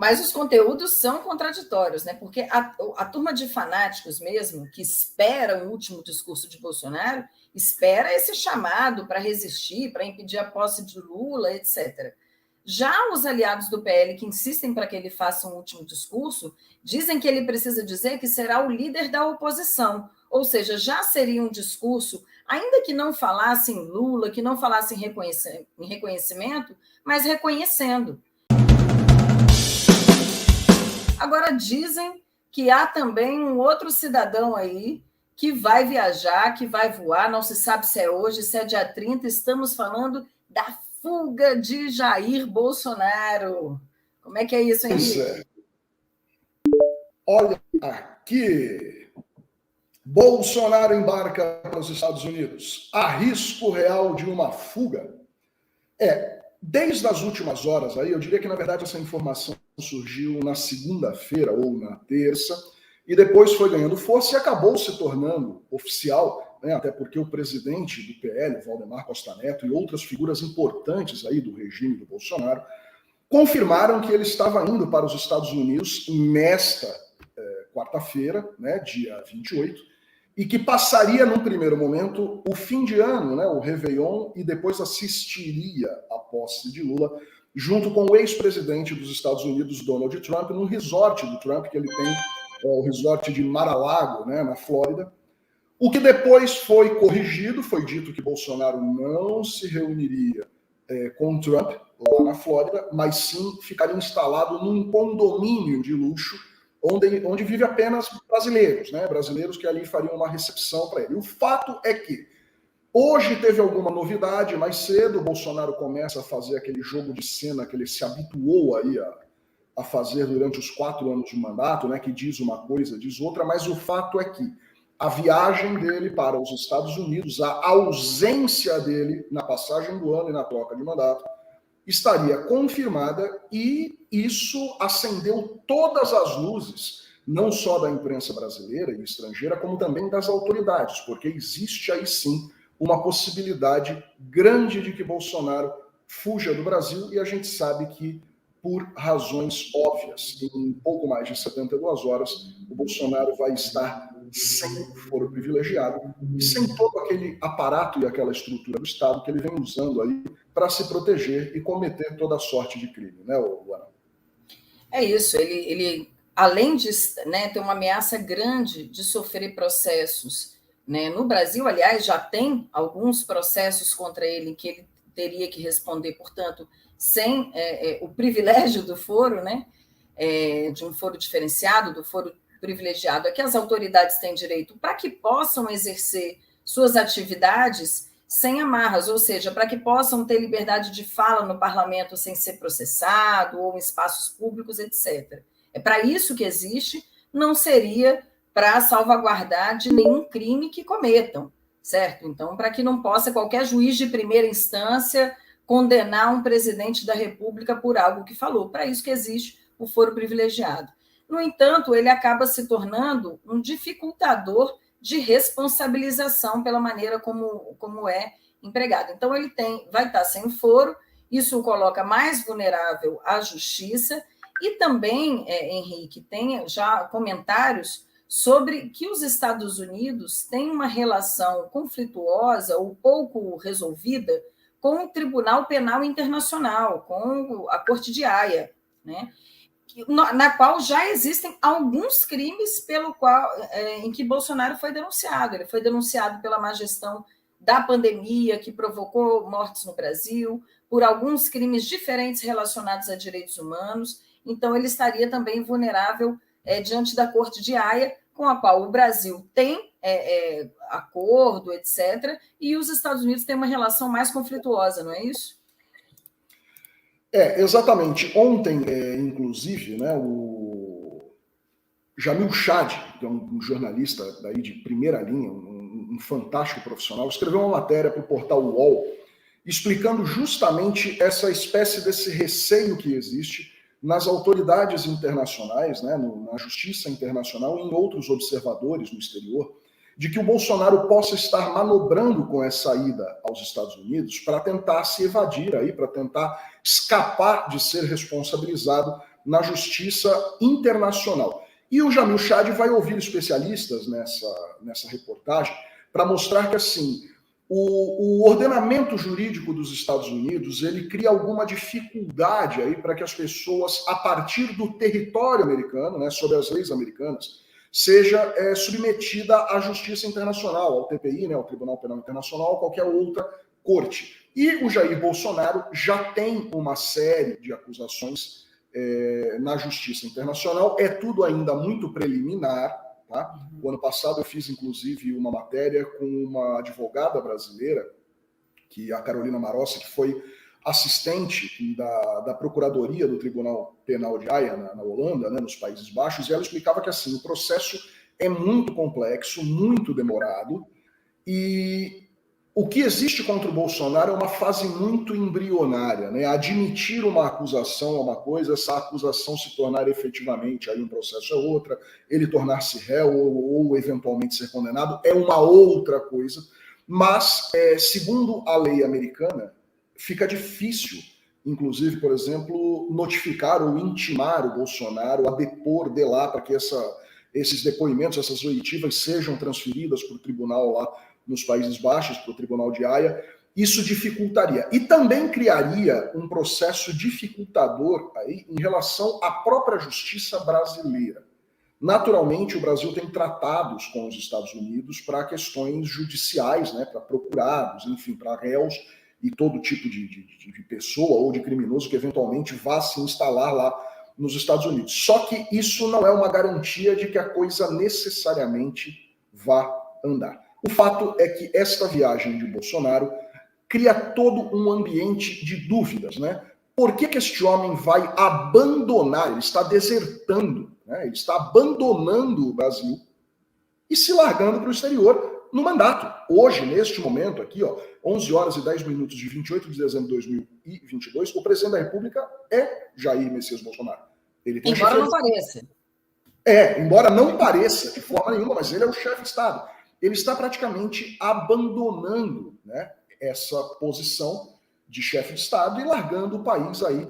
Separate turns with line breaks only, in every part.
Mas os conteúdos são contraditórios, né? Porque a turma de fanáticos mesmo, que espera o último discurso de Bolsonaro, espera esse chamado para resistir, para impedir a posse de Lula, etc. Já os aliados do PL, que insistem para que ele faça um último discurso, dizem que ele precisa dizer que será o líder da oposição, ou seja, já seria um discurso, ainda que não falasse em Lula, que não falasse em reconhecimento, mas reconhecendo. Agora, dizem que há também um outro cidadão aí que vai viajar, que vai voar, não se sabe se é hoje, se é dia 30, estamos falando da fuga de Jair Bolsonaro. Como é que é isso, Henrique?
É. Olha aqui. Bolsonaro embarca para os Estados Unidos. Há risco real de uma fuga? Desde as últimas horas aí, eu diria que, na verdade, essa informação surgiu na segunda-feira ou na terça, e depois foi ganhando força e acabou se tornando oficial, né? Até porque o presidente do PL, Valdemar Costa Neto, e outras figuras importantes aí do regime do Bolsonaro, confirmaram que ele estava indo para os Estados Unidos nesta quarta-feira, né, dia 28, e que passaria, num primeiro momento, o fim de ano, né, o Réveillon, e depois assistiria à posse de Lula, junto com o ex-presidente dos Estados Unidos, Donald Trump, no resort do Trump, que ele tem, o resort de Mar-a-Lago, né, na Flórida. O que depois foi corrigido, foi dito que Bolsonaro não se reuniria com Trump lá na Flórida, mas sim ficaria instalado num condomínio de luxo onde vive apenas brasileiros, né? Brasileiros que ali fariam uma recepção para ele. O fato é que hoje teve alguma novidade, mais cedo o Bolsonaro começa a fazer aquele jogo de cena que ele se habituou aí a fazer durante os 4 anos de mandato, né? Que diz uma coisa, diz outra, mas o fato é que a viagem dele para os Estados Unidos, a ausência dele na passagem do ano e na troca de mandato, estaria confirmada, e isso acendeu todas as luzes, não só da imprensa brasileira e estrangeira, como também das autoridades, porque existe aí sim uma possibilidade grande de que Bolsonaro fuja do Brasil, e a gente sabe que, por razões óbvias, em pouco mais de 72 horas, o Bolsonaro vai estar sem foro privilegiado e sem todo aquele aparato e aquela estrutura do Estado que ele vem usando aí para se proteger e cometer toda sorte de crime, né, Luana?
É isso, ele além de, né, ter uma ameaça grande de sofrer processos, né, no Brasil, aliás, já tem alguns processos contra ele que ele teria que responder, portanto, sem o privilégio do foro, né, de um foro diferenciado, do foro privilegiado, a que as autoridades têm direito para que possam exercer suas atividades sem amarras, ou seja, para que possam ter liberdade de fala no parlamento sem ser processado ou em espaços públicos, etc. É para isso que existe, não seria para salvaguardar de nenhum crime que cometam, certo? Então, para que não possa qualquer juiz de primeira instância condenar um presidente da República por algo que falou. Para isso que existe o foro privilegiado. No entanto, ele acaba se tornando um dificultador de responsabilização pela maneira como é empregado. Então, ele vai estar sem foro, isso o coloca mais vulnerável à justiça, e também, Henrique, tem já comentários sobre que os Estados Unidos têm uma relação conflituosa ou pouco resolvida com o Tribunal Penal Internacional, com a Corte de Haia, né? Na qual já existem alguns crimes em que Bolsonaro foi denunciado. Ele foi denunciado pela má gestão da pandemia, que provocou mortes no Brasil, por alguns crimes diferentes relacionados a direitos humanos. Então, ele estaria também vulnerável diante da Corte de Haia, com a qual o Brasil tem acordo, etc., e os Estados Unidos têm uma relação mais conflituosa, não é isso?
Exatamente. Ontem, inclusive, né, o Jamil Chad, que é um jornalista daí de primeira linha, um fantástico profissional, escreveu uma matéria para o portal UOL, explicando justamente essa espécie desse receio que existe nas autoridades internacionais, né, na justiça internacional e em outros observadores no exterior, de que o Bolsonaro possa estar manobrando com essa ida aos Estados Unidos para tentar se evadir aí, para tentar escapar de ser responsabilizado na justiça internacional. E o Jamil Chad vai ouvir especialistas nessa reportagem para mostrar que, assim, o ordenamento jurídico dos Estados Unidos, ele cria alguma dificuldade aí para que as pessoas, a partir do território americano, né, sob as leis americanas, seja submetida à justiça internacional, ao TPI, né, ao Tribunal Penal Internacional, ou qualquer outra corte. E o Jair Bolsonaro já tem uma série de acusações na justiça internacional. É tudo ainda muito preliminar. Tá? O ano passado eu fiz, inclusive, uma matéria com uma advogada brasileira, que a Carolina Marossi, que foi assistente da Procuradoria do Tribunal Penal de Haia, na Holanda, né, nos Países Baixos, e ela explicava que assim, o processo é muito complexo, muito demorado, e o que existe contra o Bolsonaro é uma fase muito embrionária, né? Admitir uma acusação é uma coisa, essa acusação se tornar efetivamente aí um processo é outra, ele tornar-se réu ou eventualmente ser condenado é uma outra coisa, mas, segundo a lei americana, fica difícil, inclusive, por exemplo, notificar ou intimar o Bolsonaro a depor de lá para que esses depoimentos, essas oitivas sejam transferidas para o tribunal lá nos Países Baixos, para o Tribunal de Haia. Isso dificultaria. E também criaria um processo dificultador aí em relação à própria justiça brasileira. Naturalmente, o Brasil tem tratados com os Estados Unidos para questões judiciais, né, para procurados, enfim, para réus e todo tipo de pessoa ou de criminoso que eventualmente vá se instalar lá nos Estados Unidos. Só que isso não é uma garantia de que a coisa necessariamente vá andar. O fato é que esta viagem de Bolsonaro cria todo um ambiente de dúvidas, né? Por que este homem vai abandonar, ele está desertando, né? Ele está abandonando o Brasil e se largando para o exterior no mandato. Hoje, neste momento aqui, 11 horas e 10 minutos de 28 de dezembro de 2022, o presidente da República é Jair Messias Bolsonaro. Ele tem
embora não pareça.
Embora não pareça de forma nenhuma, mas ele é o chefe de Estado. Ele está praticamente abandonando, né, essa posição de chefe de Estado e largando o país aí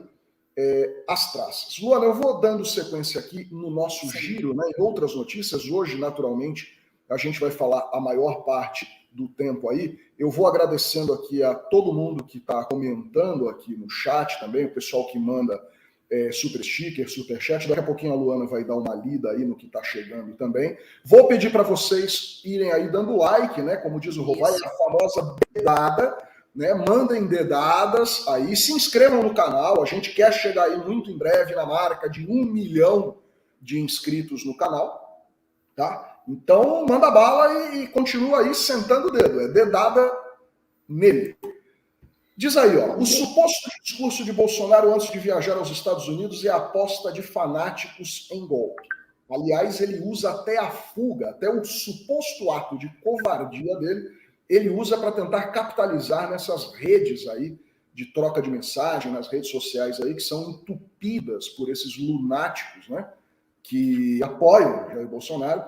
às traças. Luana, eu vou dando sequência aqui no nosso giro, né, em outras notícias. Hoje, naturalmente, a gente vai falar a maior parte do tempo aí. Eu vou agradecendo aqui a todo mundo que está comentando aqui no chat também, o pessoal que manda super sticker, super chat. Daqui a pouquinho a Luana vai dar uma lida aí no que está chegando também. Vou pedir para vocês irem aí dando like, né? Como diz o Rovai, a famosa dedada, né? Mandem dedadas aí, se inscrevam no canal. A gente quer chegar aí muito em breve na marca de 1 milhão de inscritos no canal, tá? Então manda bala e continua aí sentando o dedo. É dedada nele. Diz aí, o suposto discurso de Bolsonaro antes de viajar aos Estados Unidos é a aposta de fanáticos em golpe. Aliás, ele usa até a fuga, até o suposto ato de covardia dele, ele usa para tentar capitalizar nessas redes aí de troca de mensagem, nas redes sociais aí, que são entupidas por esses lunáticos, né, que apoiam Jair Bolsonaro.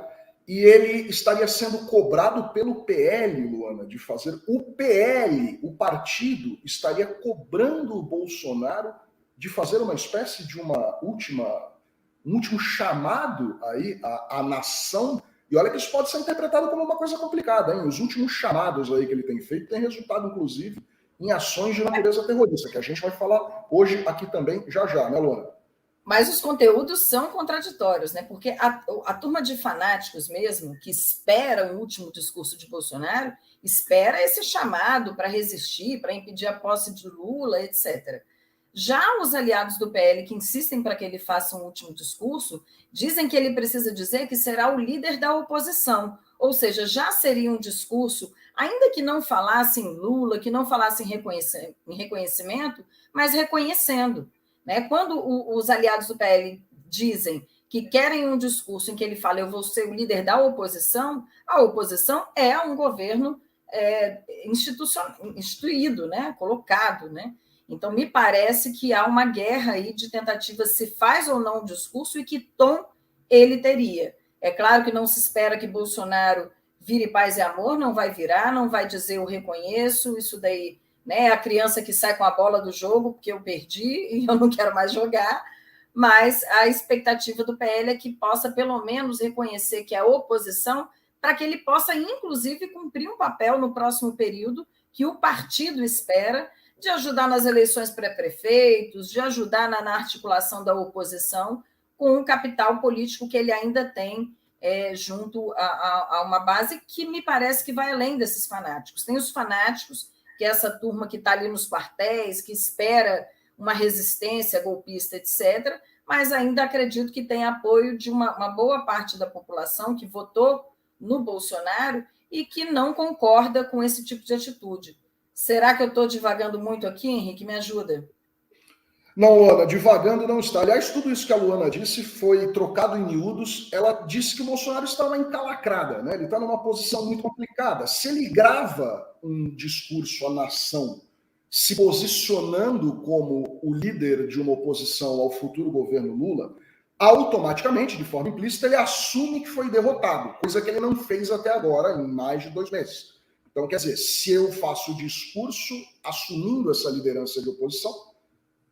E ele estaria sendo cobrado pelo PL, Luana, de fazer. O PL, o partido, estaria cobrando o Bolsonaro de fazer uma espécie de um último chamado aí à nação. E olha que isso pode ser interpretado como uma coisa complicada, hein? Os últimos chamados aí que ele tem feito têm resultado, inclusive, em ações de natureza terrorista, que a gente vai falar hoje aqui também, já, né, Luana?
Mas os conteúdos são contraditórios, né? Porque a turma de fanáticos mesmo, que espera o último discurso de Bolsonaro, espera esse chamado para resistir, para impedir a posse de Lula, etc. Já os aliados do PL, que insistem para que ele faça um último discurso, dizem que ele precisa dizer que será o líder da oposição. Ou seja, já seria um discurso, ainda que não falasse em Lula, que não falasse em reconhecimento, mas reconhecendo. Né? Quando os aliados do PL dizem que querem um discurso em que ele fala eu vou ser o líder da oposição, a oposição é um governo instituído, né? Colocado. Né? Então, me parece que há uma guerra aí de tentativa se faz ou não o discurso e que tom ele teria. É claro que não se espera que Bolsonaro vire paz e amor, não vai virar, não vai dizer eu reconheço, isso daí... Né, a criança que sai com a bola do jogo porque eu perdi e eu não quero mais jogar, mas a expectativa do PL é que possa, pelo menos, reconhecer que é oposição, para que ele possa, inclusive, cumprir um papel no próximo período que o partido espera, de ajudar nas eleições pré-prefeitos, de ajudar na articulação da oposição com o capital político que ele ainda tem junto a uma base que me parece que vai além desses fanáticos. Tem os fanáticos, que é essa turma que está ali nos quartéis, que espera uma resistência golpista, etc., mas ainda acredito que tem apoio de uma boa parte da população que votou no Bolsonaro e que não concorda com esse tipo de atitude. Será que eu estou divagando muito aqui, Henrique? Me ajuda.
Não, Luana, divagando não está. Aliás, tudo isso que a Luana disse foi trocado em miúdos. Ela disse que o Bolsonaro está uma encalacrada, né? Ele está numa posição muito complicada. Se ele grava um discurso à nação se posicionando como o líder de uma oposição ao futuro governo Lula, automaticamente, de forma implícita, ele assume que foi derrotado, coisa que ele não fez até agora, em mais de 2 meses. Então, quer dizer, se eu faço o discurso assumindo essa liderança de oposição,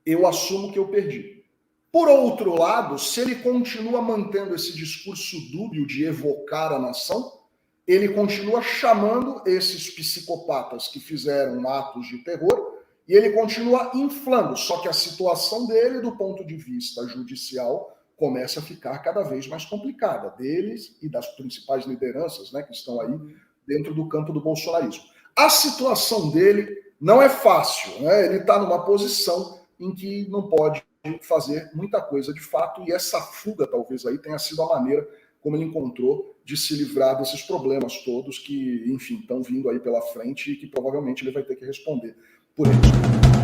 eu assumo que eu perdi. Por outro lado, se ele continua mantendo esse discurso dúbio de evocar a nação, ele continua chamando esses psicopatas que fizeram atos de terror e ele continua inflando. Só que a situação dele, do ponto de vista judicial, começa a ficar cada vez mais complicada, deles e das principais lideranças, né, que estão aí dentro do campo do bolsonarismo. A situação dele não é fácil, né? Ele está numa posição em que não pode fazer muita coisa de fato, e essa fuga talvez aí tenha sido a maneira como ele encontrou de se livrar desses problemas todos que, enfim, estão vindo aí pela frente e que provavelmente ele vai ter que responder por eles.